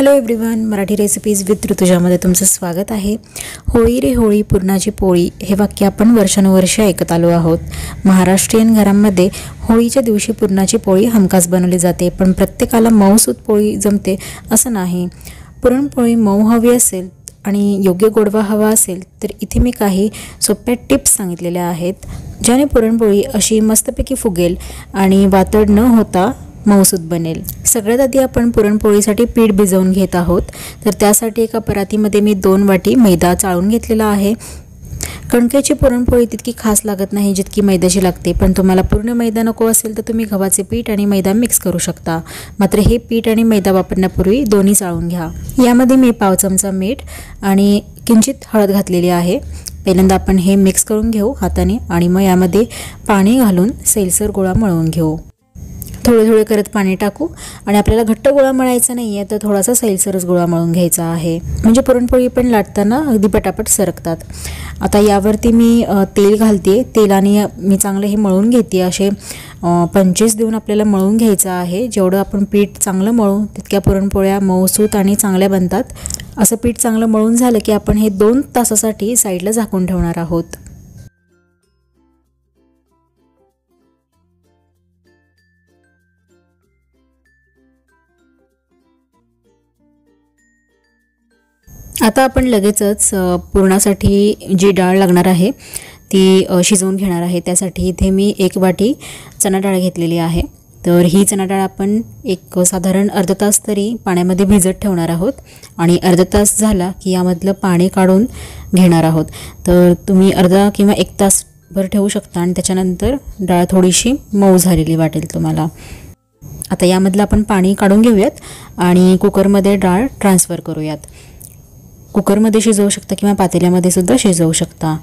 Hello everyone, Marathi recipes with ऋतुजामध्ये तुमचं स्वागत आहे। होळी रे होळी पुरणाची पोळी हे वाक्य आपण वर्षानुवर्ष ऐकत आलो आहोत। महाराष्ट्रीयन घरांमध्ये होळीच्या दिवशी पुरणाची पोळी हमखास बनवली जाते, पण प्रत्येकाला मऊसूत पोळी जमते असं नाही। पुरणपोळी मऊ हवी असेल आणि योग्य गोडवा हवा असेल तर इथे मी काही सोप्या टिप्स सांगितलेल्या आहेत, ज्याने पुरणपोळी अशी मस्तपैकी फुगेल आणि वातड न होता मऊसूत बनेल। सगळ्यात आधी आपण पुरणपोळीसाठी पीठ भिजवून घेत आहोत। तर त्यासाठी एका परातीमध्ये मी 2 वाटी मैदा चाळून घेतलेला आहे। कणकेची पुरणपोळी तितकी खास लागत नाही जितकी मैद्याची लागते, पण तुम्हाला पूर्ण मैदा नको असेल तर तुम्ही गव्हाचे पीठ आणि मैदा मिक्स करू शकता। मात्र हे पीठ आणि मैदा वापरण्यापूर्वी दोन्ही चाळून घ्या। यामध्ये मी पाव चमचा मीठ आणि किंचित हळद घातलेली आहे। पहिल्यांदा आपण हे मिक्स करून घेऊ हाताने आणि मग यामध्ये पाणी घालून सैलसर गोळा मळून घेऊ। थोडे थोडे करत पाणी टाकू आणि आपल्याला घट्ट गोळा मळायचा नाही आहे, तर थोडासा सैलसरच गोळा मळून घ्यायचा आहे, म्हणजे पुरणपोळी पण लाटताना अगदी पटापट सरकतात। आता यावरती मी तेल घालते। तेलाने मी चांगलं हे मळून घेते। असे 25 देऊन आपल्याला मळून घ्यायचं आहे। जेवढं आपण पीठ चांगलं मळू तितक्या पुरणपोळ्या मऊसूत आणि चांगल्या बनतात। असं पीठ चांगलं मळून झालं की आपण हे 2 तासासाठी साईडला झाकून ठेवणार आहोत। आता आपण लगेचच पुरणासाठी जी डाळ लागणार आहे ती शिजवून घेणार आहे। त्यासाठी इथे मी 1 वाटी चणा डाळ घेतलेली आहे। तर ही चणा डाळ आपण एक साधारण अर्धा तास तरी पाण्यामध्ये भिजत ठेवणार आहोत आणि अर्धा तास झाला की यामधलं पाणी काढून घेणार आहोत। तर तुम्ही अर्धा किंवा 1 तास भर ठेवू शकता आणि त्याच्यानंतर डाळ थोडीशी मऊ झालेली वाटेल तुम्हाला। आता यामधलं आपण पाणी काढून घेऊयात आणि कुकरमध्ये डाळ ट्रान्सफर करूयात। कुकरमध्ये शिजवू शकता किंवा पातेल्यामध्ये सुद्धा शिजवू शकता।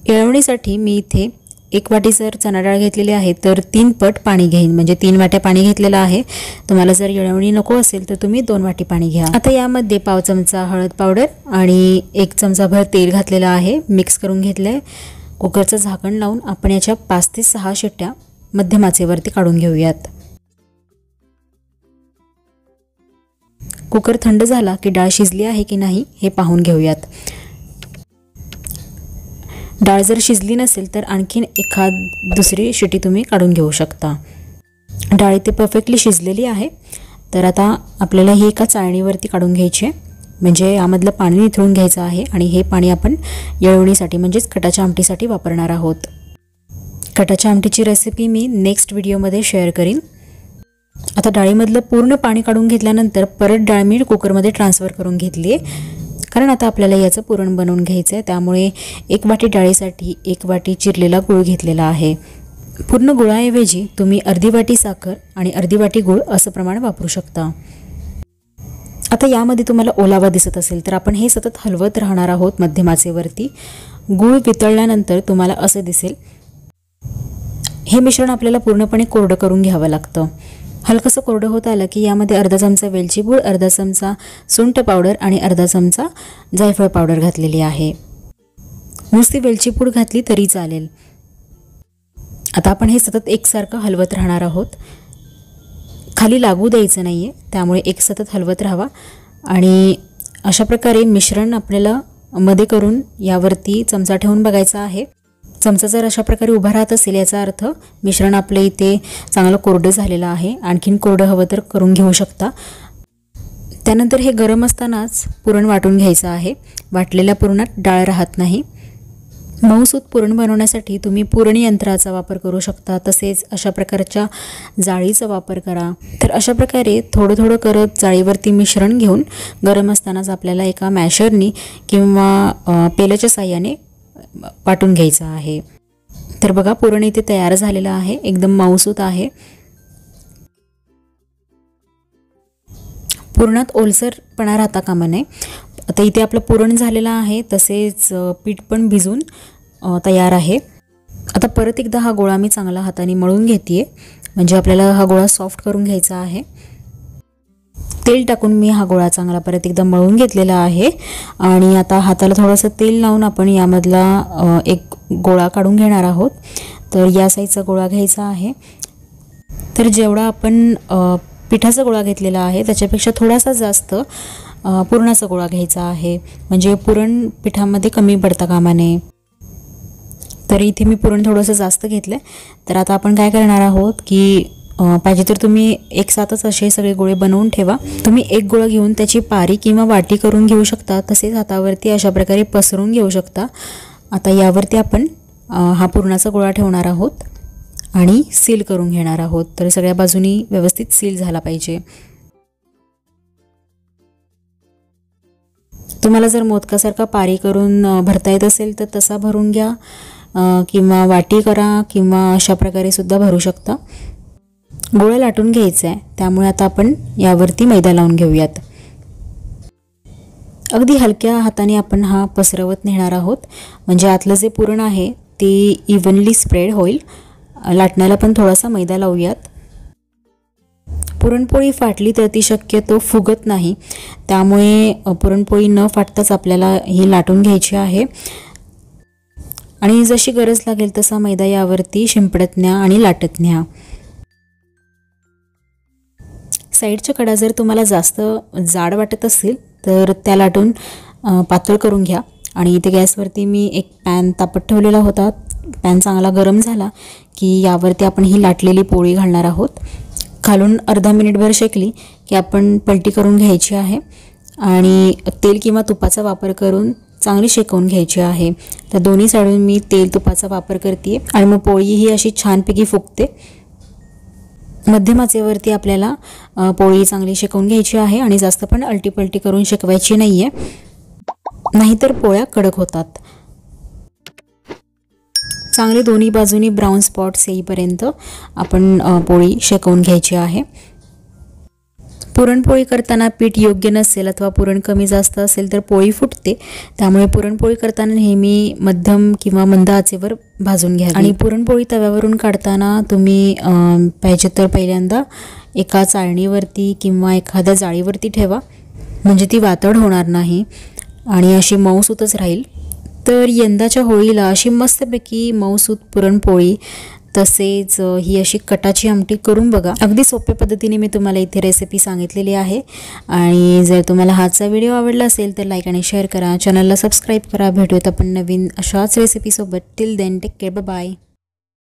येळवणीसाठी मी इथे 1 वाटी जर चणा डाळ घेतलेली आहे तर 3 पट पाणी घेईन, म्हणजे 3 वाट्या पाणी घेतलेलं आहे। तुम्हाला जर येळवणी नको असेल तर तुम्ही 2 वाटी पाणी घ्या। आता यामध्ये पाव चमचा हळद पावडर आणि 1 चमचाभर तेल घातलेलं आहे, मिक्स करून घेतलंय। कुकरचं झाकण लावून आपण याच्या 5 ते 6 शिट्ट्या मध्यम आचेवरती काढून घेऊयात। कुकर थंड झाला की डाळ शिजली आहे की नाही हे पाहून घेऊयात। डाळ जर शिजली नसेल तर आणखीन दुसरी शिटी तुम्ही काढून घेऊ शकता। डाळ इथे परफेक्टली शिजलेली आहे। तर आता आपल्याला ही एका चाळणीवरती काढून घ्यायची आहे, म्हणजे यामधलं पाणी निथळून घ्यायचं आहे आणि हे पाणी आपण येळवणीसाठी म्हणजेच कटाच्या आमटीसाठी वापरणार आहोत। कटाच्या आमटीची रेसिपी मी नेक्स्ट व्हिडिओमध्ये शेअर करीन। आता डाळीमधलं पूर्ण पाणी काढून घेतल्यानंतर परत डाळ मी कुकरमध्ये ट्रान्सफर करून घेतली आहे, कारण आता आपल्याला याचं पुरण बनवून घ्यायचं आहे। त्यामुळे 1 वाटी डाळीसाठी 1 वाटी चिरलेला गूळ घेतलेला आहे। पूर्ण गुळाऐवजी तुम्ही अर्धी वाटी साखर आणि अर्धी वाटी गूळ असं प्रमाण वापरू शकता। आता यामध्ये तुम्हाला ओलावा दिसत असेल तर आपण हे सतत हलवत राहणार आहोत मध्यम आचेवरती। गूळ वितळल्यानंतर तुम्हाला असं दिसेल। हे मिश्रण आपल्याला पूर्णपणे कोरडं करून घ्यावं लागतं। हलकसं कोरडं होत आलं की यामध्ये अर्धा चमचा वेलची पूड, अर्धा चमचा सुंठ पावडर आणि अर्धा चमचा जायफळ पावडर घातलेली आहे। नुसती वेलची पूड घातली तरी चालेल। आता आपण हे सतत एकसारखं हलवत राहणार आहोत, खाली लागू द्यायचं नाही आहे, त्यामुळे एक सतत हलवत राहावा। आणि अशा प्रकारे मिश्रण आपल्याला मध्ये करून यावरती चमचा ठेवून बघायचा आहे। चमचा जर अशा प्रकारे उभा राहत असेल याचा अर्थ मिश्रण आपले इथे चांगलं कोरडं झालेलं आहे। आणखीन कोरडं हवं तर करून घेऊ शकता। त्यानंतर हे गरम असतानाच पुरण वाटून घ्यायचं आहे। वाटलेल्या पुरणात डाळ राहत नाही। मऊसूत पुरण बनवण्यासाठी तुम्ही पुरण यंत्राचा वापर करू शकता, तसेच अशा प्रकारच्या जाळीचा वापर करा। तर अशा प्रकारे थोडं थोडं करत जाळीवरती मिश्रण घेऊन गरम असतानाच आपल्याला एका मॅशरनी किंवा पेल्याच्या साहाय्याने वाटून घ्यायचं आहे। तर बघा पुरण इथे तयार झालेलं आहे, एकदम मऊसूत आहे। पुरणात ओलसरपणा राहता कामा नये। आता इथे आपलं पुरण झालेलं आहे, तसेच पीठ पण भिजून तयार आहे। आता परत एकदा हा गोळा मी चांगला हाताने मळून घेते, म्हणजे आपल्याला हा गोळा सॉफ्ट करून घ्यायचा आहे। तेल टाकून मी हा गोळा चांगला परत एकदा मळून घेतलेला आहे आणि आता हाताला थोडंसं तेल लावून आपण यामधला एक गोळा काढून घेणार आहोत। तर या साईजचा गोळा घ्यायचा आहे। तर जेवढा आपण पिठाचा गोळा घेतलेला आहे त्याच्यापेक्षा थोडासा जास्त पुरणाचा गोळा घ्यायचा आहे, म्हणजे पुरण पिठामध्ये कमी पडता कामा नये. तर इथे मी पुरण थोडंसं जास्त घेतलं आहे. तर आता आपण काय करणार आहोत की पाहिजे तर तुम्ही एक साथच असे सगळे गोळे बनवून ठेवा. तुम्ही एक गोळा घेऊन त्याची पारी किंवा वाटी करून घेऊ शकता, तसेच हातावरती अशा प्रकारे पसरून घेऊ शकता. आता यावरती आपण हा पुरणाचा गोळा ठेवणार आहोत आणि सील करून घेणार आहोत. तर सगळ्या बाजूनी व्यवस्थित सील झाला पाहिजे. तुम्हाला जर मोदकासारखा पारी करून भरता येत असेल तर तसा भरून घ्या, किंवा वाटी करा, किंवा अशा प्रकारे सुद्धा भरू शकता. गोळा लाटून घ्यायचा आहे, त्यामुळे आता आपण यावरती मैदा लावून घेऊयात. अगदी हलक्या हाताने आपण हा पसरवत नेणार आहोत, म्हणजे आतलं जे पुरण आहे ते इव्हनली स्प्रेड होईल. लाटण्याला पण थोडासा मैदा लावूयात. पुरणपोळी फाटली तर ती शक्यतो फुगत नाही, त्यामुळे पुरणपोळी न फाटताच आपल्याला ही लाटून घ्यायची आहे. आणि जशी गरज लागेल तसा मैदा यावरती शिंपडत न्या आणि लाटत न्या. साईडच्या कडा जर तुम्हाला जास्त जाड वाटत असतील तर त्या लाटून पातळ करून घ्या. आणि इथे गॅसवरती मी एक पॅन तापत ठेवलेला होता. पॅन चांगला गरम झाला की यावरती आपण ही लाटलेली पोळी घालणार आहोत. खालून अर्धा मिनिटभर शेकली की आपण पलटी करून घ्यायची आहे आणि तेल किंवा तुपाचा वापर करून चांगली शेकवून घ्यायची आहे. तर दोन्ही साईडून मी तेल तुपाचा वापर करते आणि मग पोळी ही अशी छानपैकी फुगते. मध्यम आचेवरती आपल्याला पोळी चांगली शेकवून घ्यायची आहे आणि जास्त पण अलटीपलटी करून शेकवायची नाही आहे, नाहीतर पोळ्या कडक होतात. चांगले दोन्ही बाजूनी ब्राऊन स्पॉट्स येईपर्यंत आपण पोळी शेकवून घ्यायची आहे. पुरणपोळी करताना पीठ योग्य नसेल अथवा पुरण कमी जास्त असेल तर पोळी फुटते, त्यामुळे पुरणपोळी करताना नेहमी मध्यम किंवा मंद आचेवर भाजून घ्या. आणि पुरणपोळी तव्यावरून काढताना तुम्ही पाहिजे तर पहिल्यांदा एका चाळणीवरती किंवा एखाद्या जाळीवरती ठेवा, म्हणजे ती वातड होणार नाही आणि अशी मऊसूतच राहील. तर यंदाच्या होळीला अशी मस्तपैकी मऊसूत पुरणपोळी तसेच ही अशी कटाची आमटी करून बघा. अगदी सोप्या पद्धतीने मी तुम्हाला इथे रेसिपी सांगितलेली आहे. आणि जर तुम्हाला हाचा व्हिडिओ आवडला असेल तर लाईक आणि शेअर करा, चॅनलला सबस्क्राईब करा. भेटूयात आपण नवीन अशाच रेसिपीसोबत. Till then take care, bye bye.